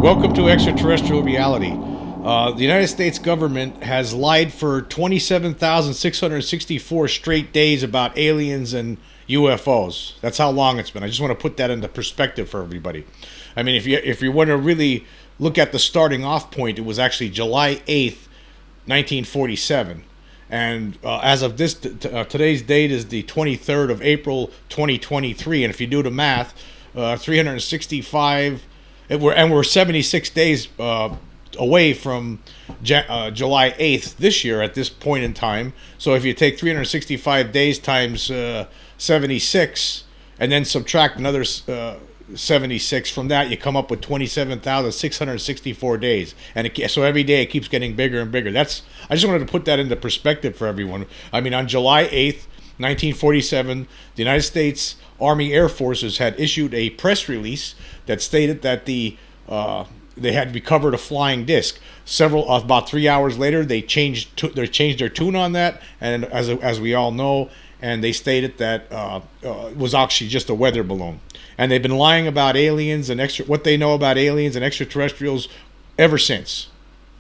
Welcome to Extraterrestrial Reality. The United States government has lied for 27,664 straight days about aliens and UFOs. That's how long it's been. I just want to put that into perspective for everybody. I mean, if you want to really look at the starting off point, it was actually July 8th, 1947. And as of this, today's date is the 23rd of April, 2023. And if you do the math, 365, we're 76 days away from July 8th this year at this point in time. So if you take 365 days times 76 and then subtract another 76 from that, you come up with 27,664 days. And so every day it keeps getting bigger and bigger. I just wanted to put that into perspective for everyone. I mean, on July 8th, 1947, the United States Army Air Forces had issued a press release that stated that they had recovered a flying disc. About 3 hours later, they changed their tune on that, and as we all know, and they stated that it was actually just a weather balloon. And they've been lying about aliens and what they know about aliens and extraterrestrials ever since.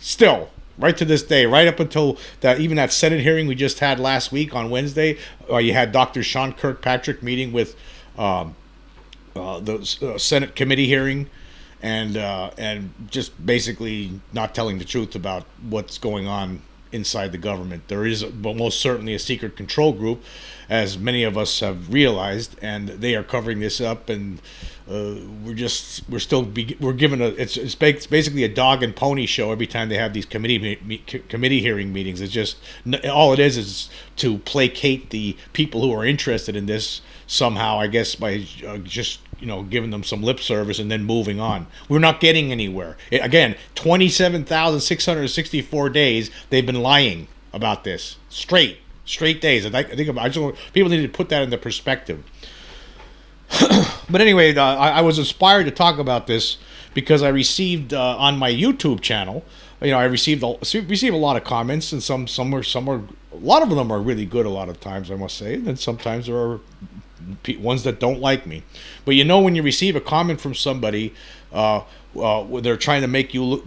Still, right to this day, right up until that Senate hearing we just had last week on Wednesday, you had Dr. Sean Kirkpatrick meeting with the Senate committee hearing, and just basically not telling the truth about what's going on inside the government. There is most certainly a secret control group, as many of us have realized, and they are covering this up. And we're given it's basically a dog and pony show every time they have these committee hearing meetings. It's just all it is to placate the people who are interested in this somehow, I guess, by just giving them some lip service and then moving on. We're not getting anywhere. Again, 27,664 days they've been lying about this. Straight days. I think people need to put that into perspective. But anyway, I was inspired to talk about this because I received on my YouTube channel, I receive a lot of comments, and some are a lot of them are really good a lot of times, I must say, and sometimes there are ones that don't like me. But when you receive a comment from somebody, they're trying to make you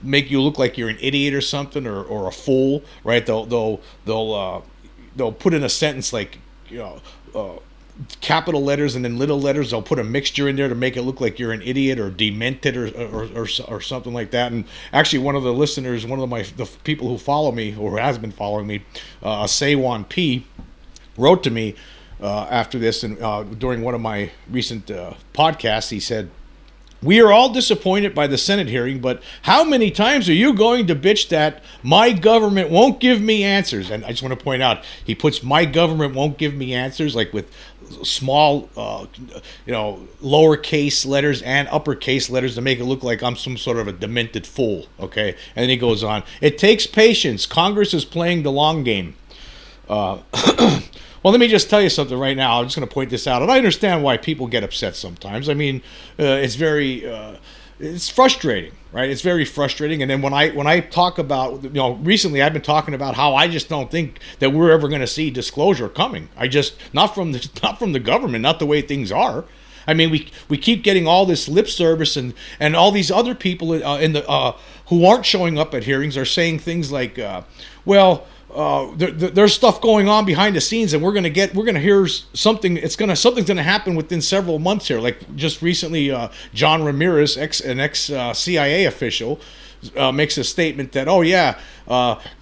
look like you're an idiot or something, or a fool, right? They'll put in a sentence like capital letters and then little letters. They'll put a mixture in there to make it look like you're an idiot or demented or something like that. And actually, one of the listeners, the people who follow me or has been following me, Saywan P, wrote to me after this, and during one of my recent podcasts, he said, "We are all disappointed by the Senate hearing, but how many times are you going to bitch that my government won't give me answers?" And I just want to point out, he puts "my government won't give me answers" like with small, lowercase letters and uppercase letters to make it look like I'm some sort of a demented fool. Okay, and then he goes on, "It takes patience. Congress is playing the long game." Well, let me just tell you something right now. I'm just going to point this out. And I understand why people get upset sometimes. I mean, it's frustrating, right? It's very frustrating. And then when I talk about, recently I've been talking about how I just don't think that we're ever going to see disclosure coming. Not from the government, not the way things are. I mean, we keep getting all this lip service, and all these other people who aren't showing up at hearings are saying things like, there's stuff going on behind the scenes, and we're gonna hear something. Something's gonna happen within several months here. Like just recently, John Ramirez, an ex CIA official, makes a statement that,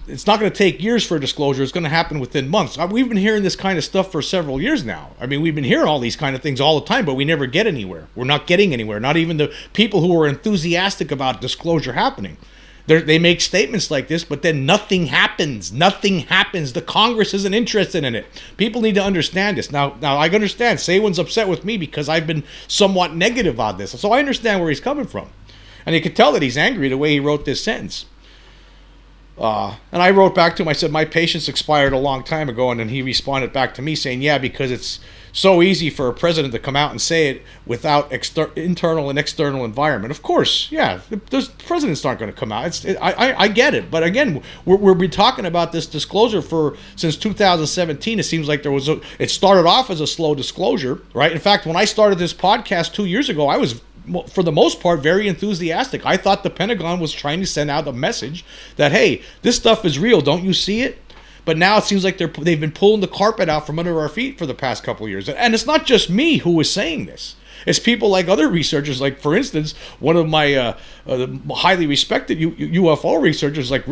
it's not going to take years for disclosure. It's going to happen within months. We've been hearing this kind of stuff for several years now. I mean, we've been hearing all these kind of things all the time, but we never get anywhere. We're not getting anywhere. Not even the people who are enthusiastic about disclosure happening. They make statements like this, but then nothing happens. Nothing happens. The Congress isn't interested in it. People need to understand this. Now I understand. Saywan's upset with me because I've been somewhat negative on this. So I understand where he's coming from. And you can tell that he's angry the way he wrote this sentence. And I wrote back to him. I said, "My patience expired a long time ago." And then he responded back to me saying, "Yeah, because it's so easy for a president to come out and say it without internal and external environment." Of course, yeah, the presidents aren't going to come out. I get it. But again, we've been talking about this disclosure since 2017. It seems like it started off as a slow disclosure, right? In fact, when I started this podcast 2 years ago, I was for the most part, very enthusiastic. I thought the Pentagon was trying to send out a message that, hey, this stuff is real. Don't you see it? But now it seems like they've been pulling the carpet out from under our feet for the past couple of years. And it's not just me who is saying this. It's people like other researchers, like, for instance, one of my highly respected UFO researchers, like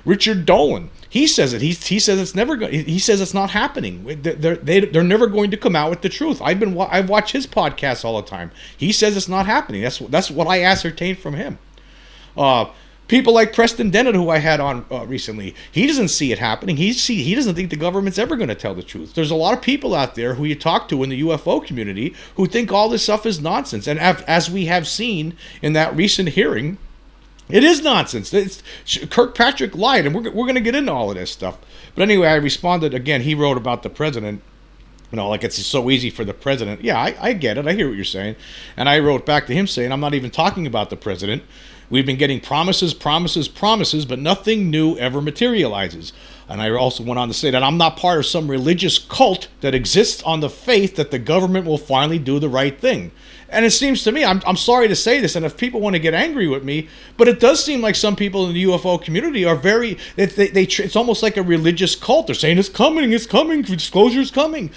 Richard Dolan. He says it. He says it's never going. He says it's not happening. They're never going to come out with the truth. I've watched his podcasts all the time. He says it's not happening. That's what I ascertained from him. People like Preston Dennett, who I had on recently, he doesn't see it happening. He doesn't think the government's ever going to tell the truth. There's a lot of people out there who you talk to in the UFO community who think all this stuff is nonsense. And as we have seen in that recent hearing, it is nonsense. Kirkpatrick lied, and we're going to get into all of this stuff. But anyway, I responded again. He wrote about the president. Like it's so easy for the president. Yeah, I get it. I hear what you're saying. And I wrote back to him saying, I'm not even talking about the president. We've been getting promises, but nothing new ever materializes. And I also went on to say that I'm not part of some religious cult that exists on the faith that the government will finally do the right thing. And it seems to me, I'm sorry to say this, and if people want to get angry with me, but it does seem like some people in the UFO community are it's almost like a religious cult. They're saying it's coming, disclosure's coming.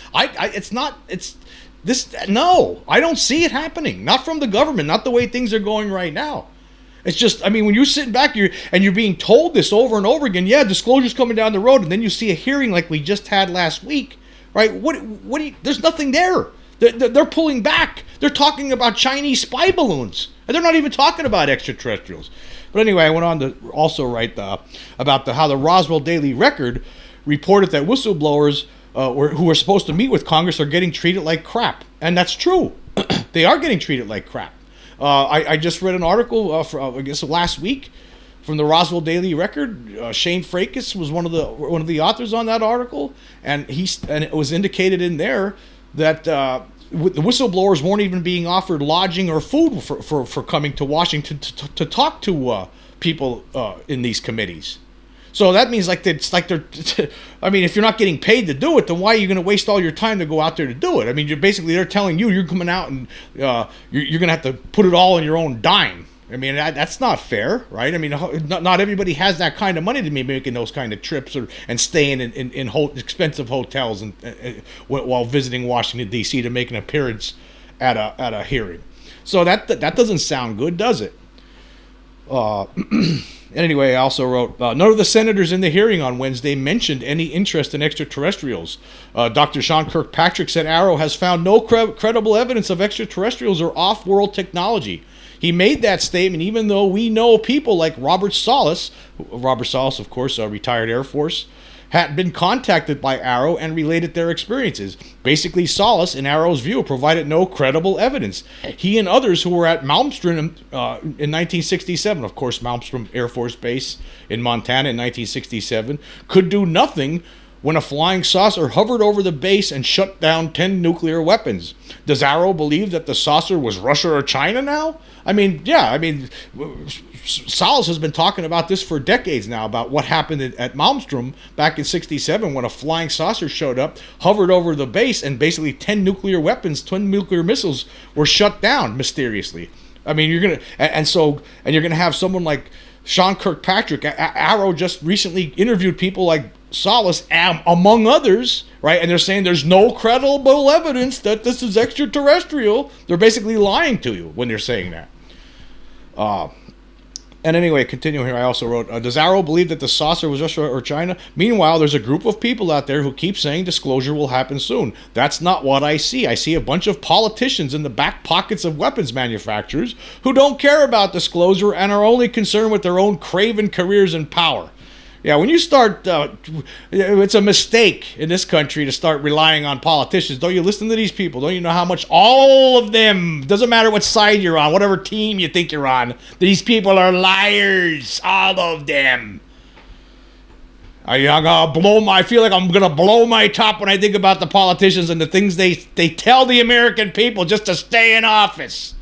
No, I don't see it happening. Not from the government, not the way things are going right now. It's just, when you're sitting back here and you're being told this over and over again, yeah, disclosure's coming down the road, and then you see a hearing like we just had last week, right? There's nothing there. They're pulling back. They're talking about Chinese spy balloons, and they're not even talking about extraterrestrials. But anyway, I went on to also write about how the Roswell Daily Record reported that whistleblowers who are supposed to meet with Congress are getting treated like crap, and that's true. They are getting treated like crap. I just read an article, I guess last week, from the Roswell Daily Record. Shane Frakes was one of the authors on that article, and it was indicated in there that the whistleblowers weren't even being offered lodging or food for coming to Washington to talk to people in these committees. So that means if you're not getting paid to do it, then why are you going to waste all your time to go out there to do it? They're telling you're coming out and you're going to have to put it all on your own dime. That's not fair, right? Not everybody has that kind of money to be making those kind of trips and staying in expensive hotels and while visiting Washington, D.C. to make an appearance at a hearing. So that doesn't sound good, does it? Anyway, I also wrote, none of the senators in the hearing on Wednesday mentioned any interest in extraterrestrials. Dr. Sean Kirkpatrick said AARO has found no credible evidence of extraterrestrials or off-world technology. He made that statement even though we know people like Robert Salas, of course, a retired Air Force, had been contacted by AARO and related their experiences. Basically, Salas, in AARO's view, provided no credible evidence. He and others who were at Malmstrom in 1967, of course, Malmstrom Air Force Base in Montana in 1967, could do nothing when a flying saucer hovered over the base and shut down 10 nuclear weapons. Does AARO believe that the saucer was Russia or China now? Salas has been talking about this for decades now, about what happened at Malmstrom back in 67 when a flying saucer showed up, hovered over the base, and basically 10 nuclear weapons, 10 nuclear missiles were shut down mysteriously. You're going to have someone like Sean Kirkpatrick. AARO just recently interviewed people like Salas, among others, right? And they're saying there's no credible evidence that this is extraterrestrial. They're basically lying to you when they're saying that. And anyway, continuing here, I also wrote, does AARO believe that the saucer was Russia or China? Meanwhile, there's a group of people out there who keep saying disclosure will happen soon. That's not what I see. I see a bunch of politicians in the back pockets of weapons manufacturers who don't care about disclosure and are only concerned with their own craven careers and power. Yeah, when you start, it's a mistake in this country to start relying on politicians. Don't you listen to these people? Don't you know how much all of them, doesn't matter what side you're on, whatever team you think you're on, these people are liars, all of them. I feel like I'm going to blow my top when I think about the politicians and the things they tell the American people just to stay in office.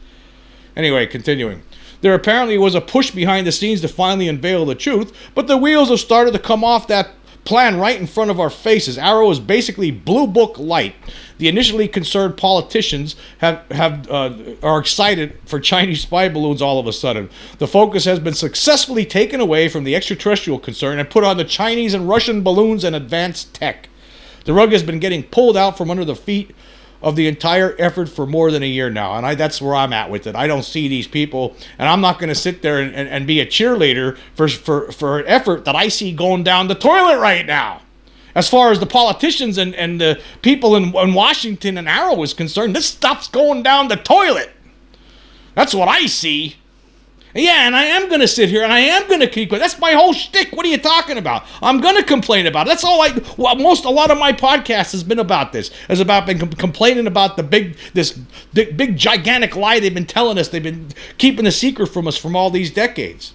Anyway, continuing. There apparently was a push behind the scenes to finally unveil the truth, but the wheels have started to come off that plan right in front of our faces. Arrow is basically blue book light. The initially concerned politicians are excited for Chinese spy balloons all of a sudden. The focus has been successfully taken away from the extraterrestrial concern and put on the Chinese and Russian balloons and advanced tech. The rug has been getting pulled out from under the feet of the entire effort for more than a year now. And that's where I'm at with it. I don't see these people, and I'm not going to sit there and be a cheerleader for an effort that I see going down the toilet right now. As far as the politicians and the people in Washington and Arrow is concerned, this stuff's going down the toilet. That's what I see. Yeah, and I am going to sit here and I am going to keep it. That's my whole shtick. What are you talking about? I'm going to complain about it. That's all a lot of my podcast has been about this. Has about been complaining about the big gigantic lie they've been telling us. They've been keeping a secret from us from all these decades.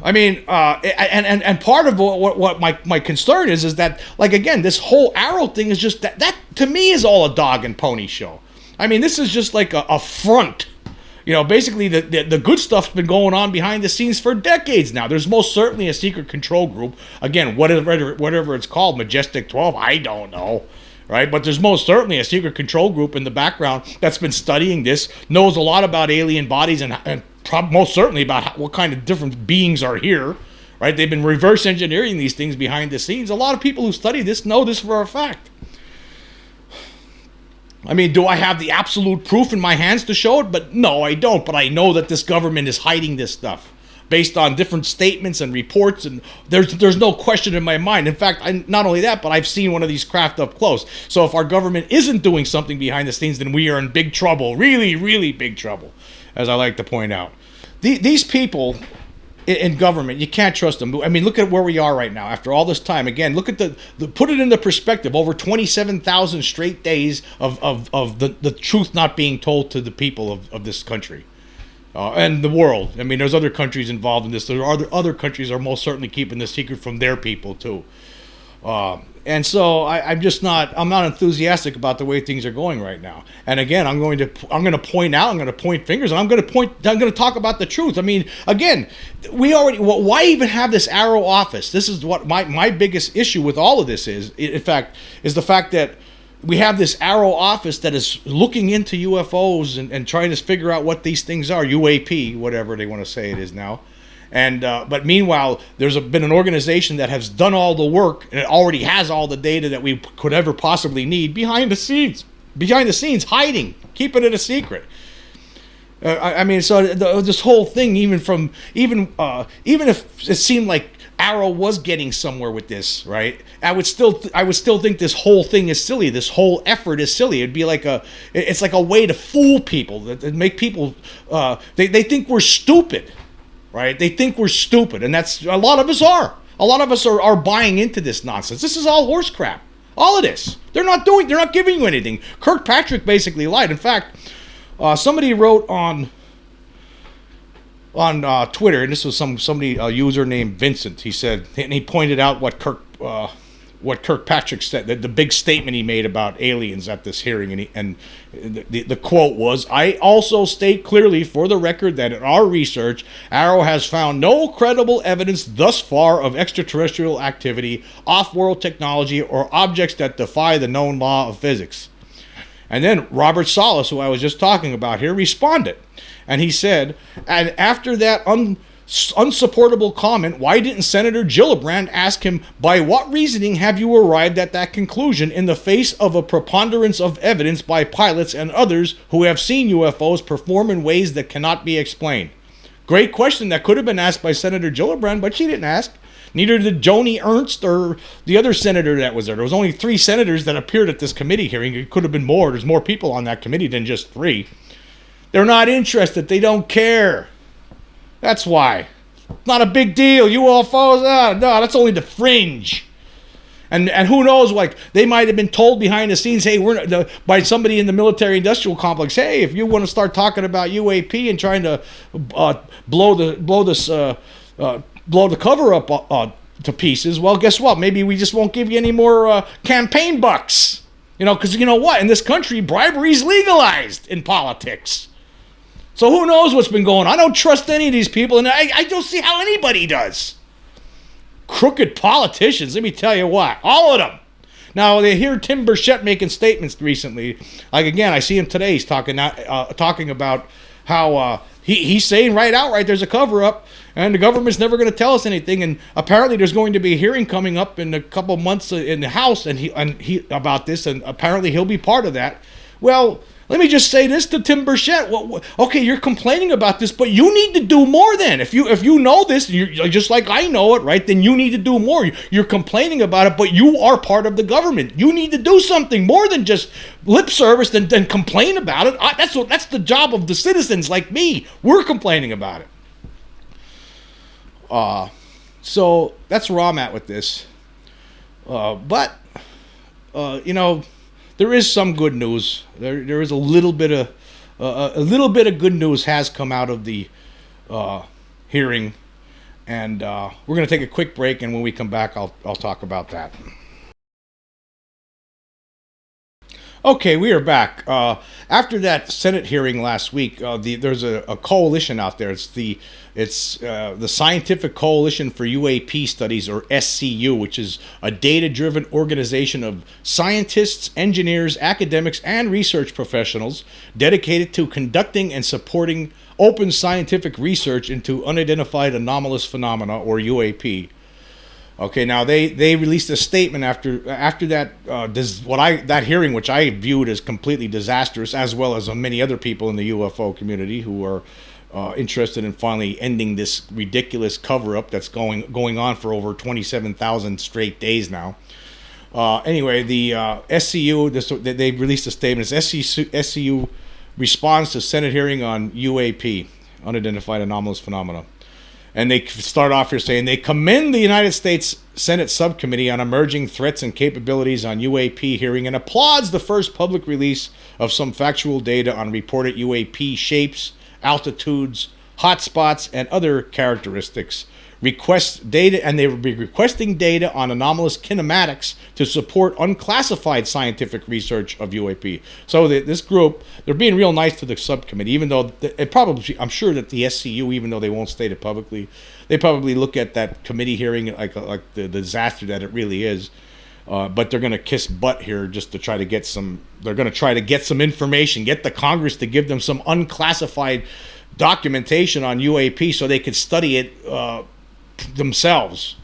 I mean, and part of what my concern is that, like, again, this whole Arrow thing is just that to me is all a dog and pony show. I mean, this is just like a front. You know, basically the good stuff's been going on behind the scenes for decades now. There's most certainly a secret control group. Again, whatever it's called, Majestic 12, I don't know. Right? But there's most certainly a secret control group in the background that's been studying this, knows a lot about alien bodies and most certainly about what kind of different beings are here. Right? They've been reverse engineering these things behind the scenes. A lot of people who study this know this for a fact. I mean, do I have the absolute proof in my hands to show it? But no, I don't. But I know that this government is hiding this stuff based on different statements and reports, and there's no question in my mind. In fact, not only that, but I've seen one of these craft up close. So if our government isn't doing something behind the scenes, then we are in big trouble, really, really big trouble, as I like to point out. These people in government, you can't trust them. I mean, look at where we are right now after all this time. Again, look at put it into perspective. Over 27,000 straight days of the truth not being told to the people of this country and the world. I mean, there's other countries involved in this. There are other countries that are most certainly keeping this secret from their people too. And so I'm not enthusiastic about the way things are going right now. And again, I'm going to point out, I'm going to point fingers, and I'm going to talk about the truth. I mean, again, why even have this Arrow office? This is what my biggest issue with all of this is the fact that we have this Arrow office that is looking into UFOs and trying to figure out what these things are, UAP, whatever they want to say it is now. And but meanwhile, there's been an organization that has done all the work and it already has all the data that we could ever possibly need behind the scenes, hiding, keeping it a secret. I mean, so this whole thing, even if it seemed like Arrow was getting somewhere with this, right? I would still think this whole thing is silly. This whole effort is silly. It'd be it's like a way to fool people, that make people they think we're stupid. Right? They think we're stupid, and that's a lot of us are. A lot of us are buying into this nonsense. This is all horse crap. All of this. They're not giving you anything. Kirkpatrick basically lied. In fact, somebody wrote on Twitter, and this was somebody, a user named Vincent. He said, and he pointed out what Kirkpatrick said, the big statement he made about aliens at this hearing, and the quote was, "I also state clearly for the record that in our research, Arrow has found no credible evidence thus far of extraterrestrial activity, off-world technology, or objects that defy the known law of physics." And then Robert Salas, who I was just talking about here, responded, and he said, and after that unsupportable comment, why didn't Senator Gillibrand ask him, by what reasoning have you arrived at that conclusion in the face of a preponderance of evidence by pilots and others who have seen UFOs perform in ways that cannot be explained? Great question that could have been asked by Senator Gillibrand, but she didn't ask. Neither did Joni Ernst or the other senator that was there. There was only 3 senators that appeared at this committee hearing. It could have been more. There's more people on that committee than just 3. They're not interested. They don't care. That's why. Not a big deal. UFOs, no, that's only the fringe. And who knows, like, they might have been told behind the scenes, hey, by somebody in the military-industrial complex, hey, if you want to start talking about UAP and trying to blow the cover-up to pieces, well, guess what? Maybe we just won't give you any more campaign bucks. You know, because you know what? In this country, bribery's legalized in politics. So who knows what's been going on? I don't trust any of these people, and I don't see how anybody does. crooked politicians, let me tell you what, all of them. Now, they hear Tim Burchett making statements recently. Like, again, I see him today. He's talking about how he's saying outright there's a cover-up, and the government's never going to tell us anything. And apparently there's going to be a hearing coming up in a couple months in the House and he about this, and apparently he'll be part of that. Well, let me just say this to Tim Burchett. Well, okay, you're complaining about this, but you need to do more then. If you know this, you're just like I know it, right? Then you need to do more. You're complaining about it, but you are part of the government. You need to do something more than just lip service and complain about it. That's the job of the citizens like me. We're complaining about it. So that's where I'm at with this. But there is some good news. There is a little bit of good news has come out of the hearing, and we're going to take a quick break. And when we come back, I'll talk about that. Okay, we are back. After that Senate hearing last week, there's a coalition out there. It's the Scientific Coalition for UAP Studies, or SCU, which is a data-driven organization of scientists, engineers, academics, and research professionals dedicated to conducting and supporting open scientific research into unidentified anomalous phenomena, or UAP. Okay, now they released a statement after that that hearing, which I viewed as completely disastrous, as well as many other people in the UFO community who are interested in finally ending this ridiculous cover-up that's going on for over 27,000 straight days now. Anyway, the SCU, they released a statement. It's SCU responds to Senate hearing on UAP, unidentified anomalous phenomena. And they start off here saying they commend the United States Senate Subcommittee on Emerging Threats and Capabilities on UAP hearing and applauds the first public release of some factual data on reported UAP shapes, altitudes, hotspots, and other characteristics. Request data, and they will be requesting data on anomalous kinematics to support unclassified scientific research of UAP. So this group, they're being real nice to the subcommittee, even though I'm sure that the SCU, even though they won't state it publicly, they probably look at that committee hearing like the disaster that it really is. But they're going to kiss butt here just to try to get some. They're going to try to get some information, get the Congress to give them some unclassified documentation on UAP so they could study it themselves,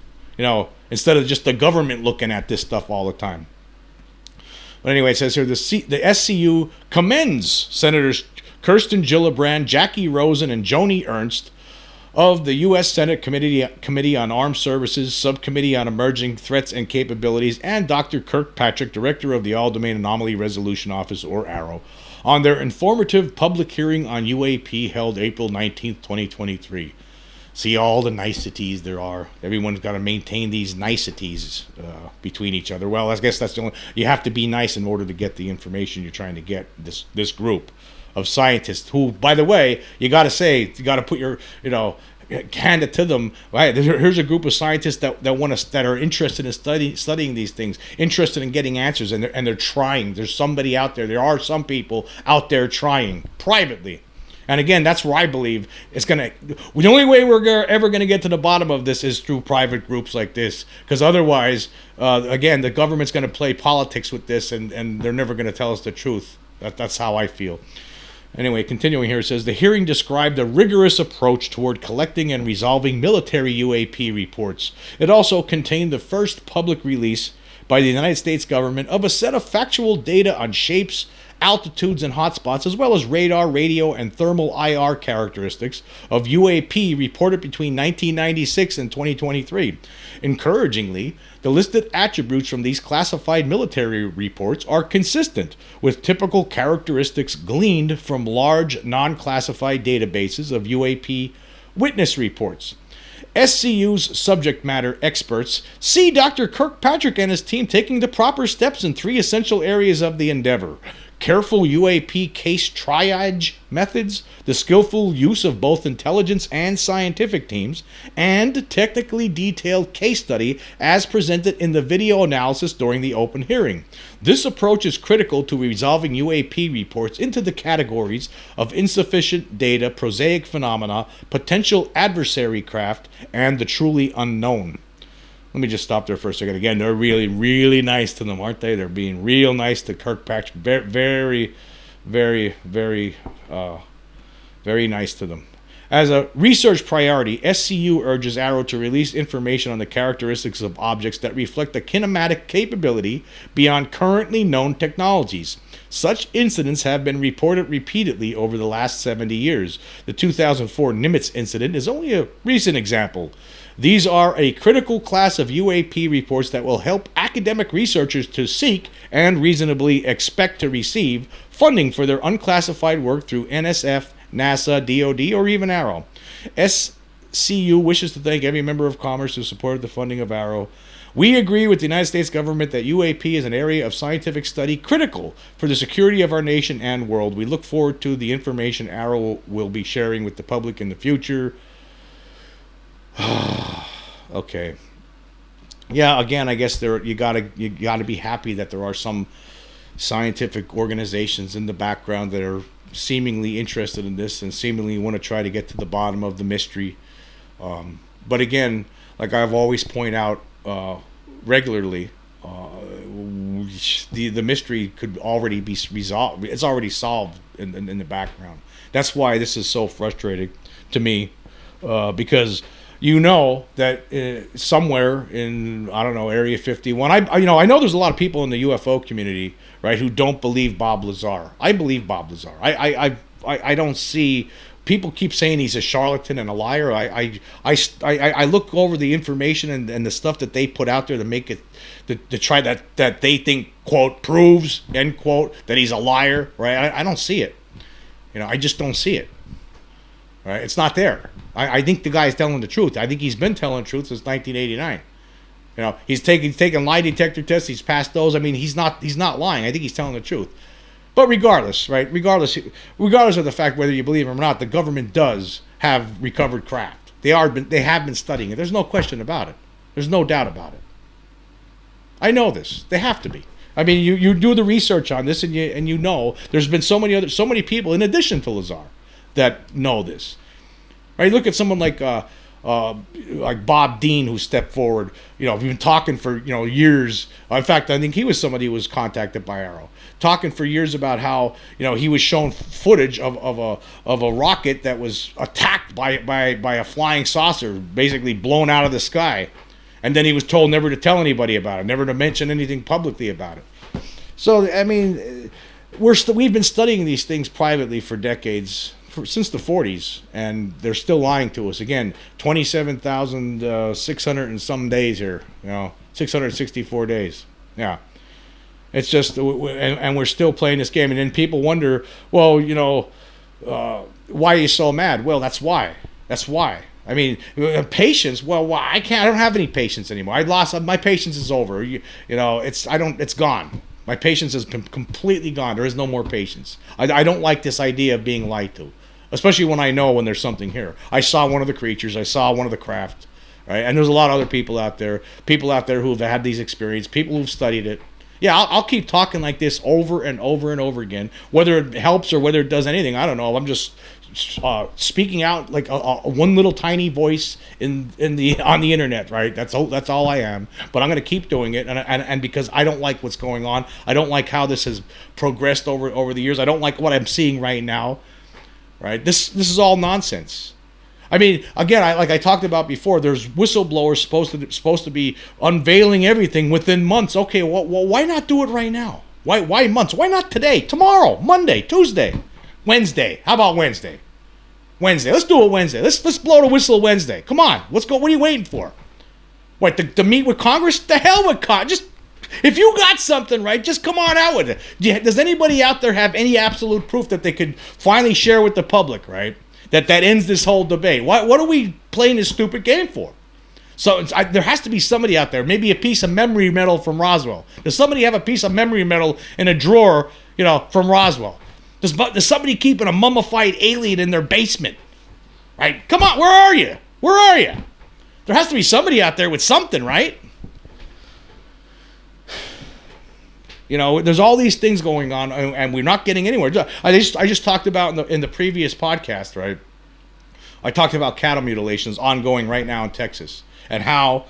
instead of just the government looking at this stuff all the time. But anyway, it says here the SCU commends Senators Kirsten Gillibrand, Jackie Rosen, and Joni Ernst of the U.S. Senate Committee on Armed Services, Subcommittee on Emerging Threats and Capabilities, and Dr. Kirkpatrick, Director of the All-Domain Anomaly Resolution Office, or ARROW, on their informative public hearing on UAP held April 19th, 2023. See all the niceties there are. Everyone's got to maintain these niceties between each other. Well, I guess that's the only. You have to be nice in order to get the information you're trying to get. This group of scientists, who, by the way, you got to put your, hand it to them. Right? Here's a group of scientists that are interested in studying these things, interested in getting answers, and they're trying. There's somebody out there. There are some people out there trying privately. And again, that's where I believe the only way we're ever going to get to the bottom of this is through private groups like this. Because otherwise, again, the government's going to play politics with this, and they're never going to tell us the truth. That's how I feel. Anyway, continuing here, it says, the hearing described a rigorous approach toward collecting and resolving military UAP reports. It also contained the first public release by the United States government of a set of factual data on shapes, altitudes, and hotspots, as well as radar, radio, and thermal IR characteristics of UAP reported between 1996 and 2023. Encouragingly, the listed attributes from these classified military reports are consistent with typical characteristics gleaned from large non-classified databases of UAP witness reports. SCU's subject matter experts see Dr. Kirkpatrick and his team taking the proper steps in three essential areas of the endeavor: careful UAP case triage methods, the skillful use of both intelligence and scientific teams, and technically detailed case study as presented in the video analysis during the open hearing. This approach is critical to resolving UAP reports into the categories of insufficient data, prosaic phenomena, potential adversary craft, and the truly unknown. Let me just stop there for a second. Again, they're really, really nice to them, aren't they? They're being real nice to Kirkpatrick. Very, very, very, very nice to them. As a research priority, SCU urges AARO to release information on the characteristics of objects that reflect a kinematic capability beyond currently known technologies. Such incidents have been reported repeatedly over the last 70 years. The 2004 Nimitz incident is only a recent example. These are a critical class of UAP reports that will help academic researchers to seek and reasonably expect to receive funding for their unclassified work through NSF, NASA, DOD, or even AARO. SCU wishes to thank every member of Congress who supported the funding of AARO. We agree with the United States government that UAP is an area of scientific study critical for the security of our nation and world. We look forward to the information AARO will be sharing with the public in the future. Okay. Yeah, again, I guess you gotta be happy that there are some scientific organizations in the background that are seemingly interested in this and seemingly want to try to get to the bottom of the mystery. But again, like I've always point out regularly, the mystery could already be resolved. It's already solved in the background. That's why this is so frustrating to me, because you know that somewhere in, I don't know, Area 51, I know there's a lot of people in the UFO community, right, who don't believe Bob Lazar. I believe Bob Lazar. I don't see, people keep saying he's a charlatan and a liar. I look over the information and the stuff that they put out there to make it, to try that they think, quote, proves, end quote, that he's a liar, right? I don't see it. I just don't see it. Right? It's not there. I think the guy's telling the truth. I think he's been telling the truth since 1989. He's taken lie detector tests. He's passed those. I mean, he's not lying. I think he's telling the truth. But regardless, right? Regardless of the fact whether you believe him or not, the government does have recovered craft. They have been studying it. There's no question about it. There's no doubt about it. I know this. They have to be. I mean, you do the research on this, and you know there's been so many people in addition to Lazar that know this, right? Look at someone like Bob Dean, who stepped forward. We've been talking for years. In fact, I think he was somebody who was contacted by AARO, talking for years about how he was shown footage of a rocket that was attacked by a flying saucer, basically blown out of the sky, and then he was told never to tell anybody about it, never to mention anything publicly about it. So I mean, we've been studying these things privately for decades. Since the 40s, and they're still lying to us. Again, 27,600 and some days here, 664 days. Yeah. It's just, and we're still playing this game. And then people wonder, well, why are you so mad? Well, that's why. I mean, patience. Well, I don't have any patience anymore. My patience is over. It's gone. My patience is completely gone. There is no more patience. I don't like this idea of being lied to. Especially when I know when there's something here. I saw one of the creatures. I saw one of the craft. Right? And there's a lot of other people out there who've had these experiences, people who've studied it. Yeah, I'll keep talking like this over and over and over again. Whether it helps or whether it does anything, I don't know. I'm just speaking out like a one little tiny voice on the internet, right? That's all I am. But I'm going to keep doing it, and because I don't like what's going on. I don't like how this has progressed over the years. I don't like what I'm seeing right now. Right? This is all nonsense. I mean, again, like I talked about before, there's whistleblowers supposed to be unveiling everything within months. Okay, well, why not do it right now? Why months? Why not today? Tomorrow? Monday? Tuesday? Wednesday? How about Wednesday? Let's do it Wednesday. Let's blow the whistle Wednesday. Come on, let's go. What are you waiting for? What, to meet with Congress? The hell with Congress. Just, if you got something, right, just come on out with it. Does anybody out there have any absolute proof that they could finally share with the public, right? That ends this whole debate. What are we playing this stupid game for? So there has to be somebody out there, maybe a piece of memory metal from Roswell. Does somebody have a piece of memory metal in a drawer, from Roswell? Does somebody keeping a mummified alien in their basement? Right? Come on, where are you? There has to be somebody out there with something, right? There's all these things going on, and we're not getting anywhere. I just talked about in the previous podcast, right? I talked about cattle mutilations ongoing right now in Texas, and how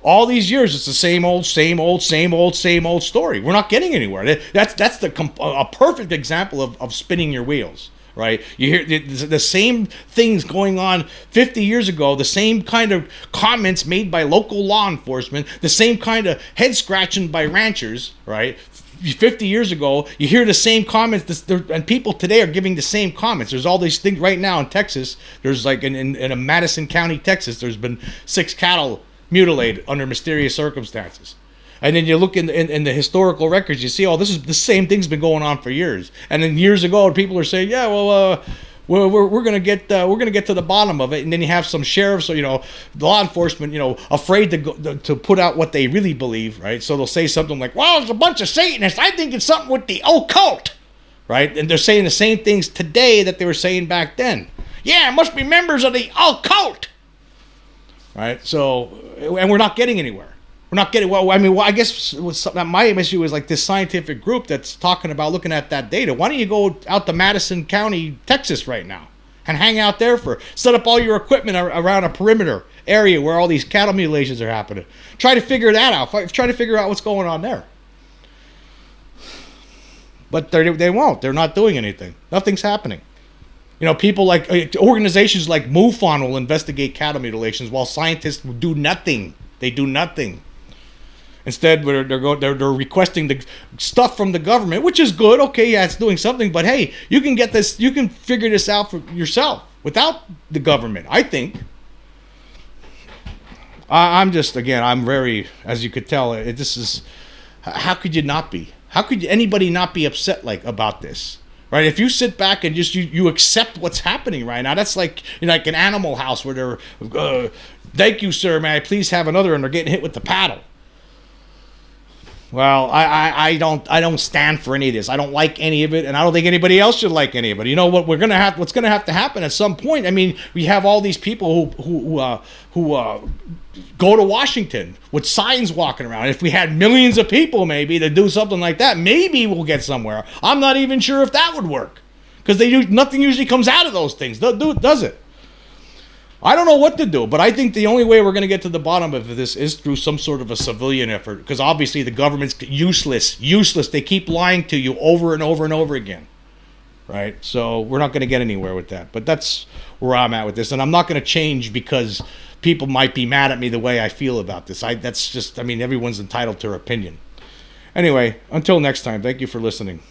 All these years, it's the same old story. We're not getting anywhere. That's a perfect example of spinning your wheels, right? You hear the same things going on 50 years ago, the same kind of comments made by local law enforcement, the same kind of head scratching by ranchers, right? 50 years ago, you hear the same comments, and people today are giving the same comments. There's all these things right now in Texas. There's like in a Madison County, Texas, there's been 6 cattle mutilated under mysterious circumstances. And then you look in the historical records, you see, this is the same thing's been going on for years. And then years ago, people are saying, yeah, well, we're gonna get to the bottom of it. And then you have some sheriffs, or law enforcement, afraid to put out what they really believe, right? So they'll say something like, well, it's a bunch of Satanists. I think it's something with the occult, right? And they're saying the same things today that they were saying back then. Yeah, it must be members of the occult. Right, so, and we're not getting anywhere. We're not getting, I guess my issue is like this scientific group that's talking about looking at that data. Why don't you go out to Madison County, Texas right now and hang out there set up all your equipment around a perimeter area where all these cattle mutilations are happening. Try to figure that out. Try to figure out what's going on there. But they won't. They're not doing anything. Nothing's happening. People like organizations like MUFON will investigate cattle mutilations while scientists do nothing. They do nothing. Instead, they're requesting the stuff from the government, which is good. Okay, yeah, it's doing something. But hey, you can get this. You can figure this out for yourself without the government. I think. I'm very, as you could tell, this is. How could you not be? How could anybody not be upset about this? Right, if you sit back and just you accept what's happening right now, that's like like an Animal House where they're, thank you, sir, may I please have another, and they're getting hit with the paddle. Well, I don't stand for any of this. I don't like any of it, and I don't think anybody else should like any of it. You know what? What's gonna have to happen at some point. I mean, we have all these people who go to Washington with signs walking around. If we had millions of people, maybe to do something like that, maybe we'll get somewhere. I'm not even sure if that would work, because nothing usually comes out of those things, does it? I don't know what to do, but I think the only way we're going to get to the bottom of this is through some sort of a civilian effort, because obviously the government's useless. They keep lying to you over and over and over again, right? So we're not going to get anywhere with that, but that's where I'm at with this, and I'm not going to change because people might be mad at me the way I feel about this. Everyone's entitled to their opinion. Anyway, until next time, thank you for listening.